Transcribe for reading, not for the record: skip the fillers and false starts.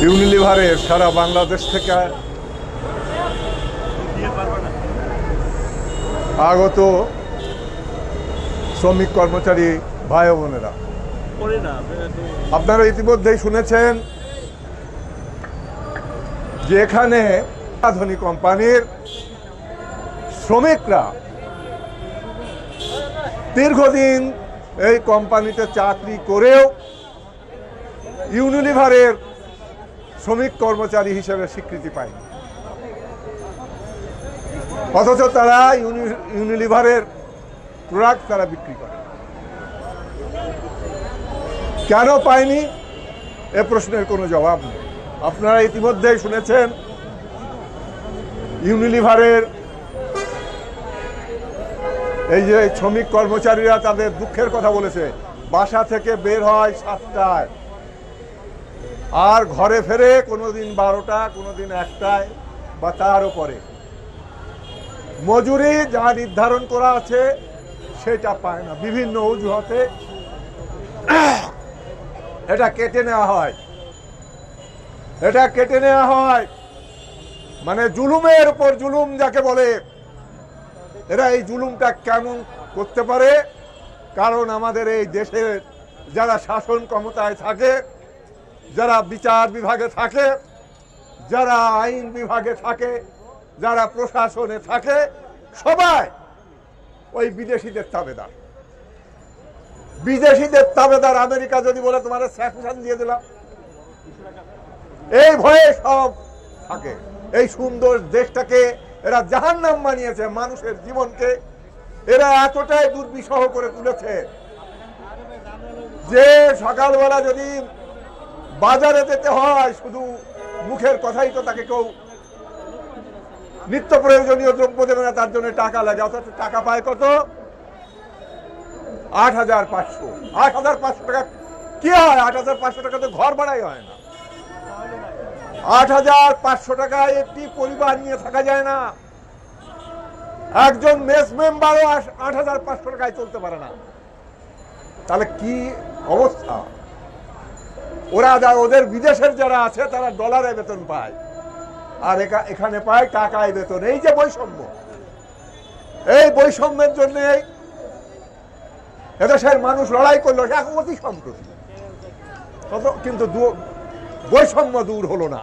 ইউনিলিভারের সারা বাংলাদেশ থেকে আগত শ্রমিক কর্মচারী ভাই বোনেরা, আপনারা ইতিমধ্যেই শুনেছেন যে এখানে ধনী কোম্পানির শ্রমিকরা দীর্ঘদিন এই কোম্পানিতে চাকরি করেও ইউনিলিভারের শ্রমিক কর্মচারী হিসেবে স্বীকৃতি পায়নি, অথচ তারা ইউনিলিভারের প্রোডাক্ট তারা বিক্রি করে। কেন পায়নি এ প্রশ্নের কোনো জবাব নেই। আপনারা ইতিমধ্যেই শুনেছেন ইউনিলিভারের এই যে শ্রমিক কর্মচারীরা তাদের দুঃখের কথা বলেছে, বাসা থেকে বের হয় 7টায় আর ঘরে ফেরে কোনোদিন 12টা, কোনোদিন 1টায় বা তারও পরে। মজুরি যা নির্ধারণ করা আছে সেটা পায় না, বিভিন্ন অজুহাতে এটা কেটে নেওয়া হয়। এটা কেটে নেওয়া হয় মানে জুলুমের উপর জুলুম যাকে বলে। এরা এই জুলুমটা কেমন করতে পারে? কারণ আমাদের এই দেশের যারা শাসন ক্ষমতায় থাকে, যারা বিচার বিভাগে থাকে, যারা আইন বিভাগে থাকে, যারা প্রশাসনে থাকে, সবাই ওই বিদেশিদের তাবেদার। বিদেশিদের তাবেদার। আমেরিকা যদি বলে তোমার স্যাংশন দিয়ে দিলাম, এই ভয়ে সব থাকে। এই সুন্দর দেশটাকে এরা জাহান্নাম বানিয়েছে, মানুষের জীবনকে এরা এতটাই দুর্বিষহ করে তুলেছে যে সকালবেলা যদি বাজারে যেতে হয়, শুধু মুখের কথাই তো তাকে কেউ নিত্য প্রয়োজনীয় দ্রব্য দেবে না, তার জন্য টাকা লাগে। অথচ টাকা পায় কত? 8,500। 8,500 টাকা কি হয়? 8,500 টাকা তো ঘর ভাড়াই হয় না। 8,500 টাকায় একটি পরিবার নিয়ে থাকা যায় না। একজন মেস মেম্বারও 8,500 টাকায় চলতে পারে না। তাহলে কি অবস্থা? ওদের বিদেশের যারা আছে তারা ডলারে বেতন পায়, আর এখানে পায় টাকায় বেতন। এই যে বৈষম্য, এই বৈষম্যের জন্য এদেশের মানুষ লড়াই করলো অতি সম্প্রতি, কিন্তু বৈষম্য দূর হলো না।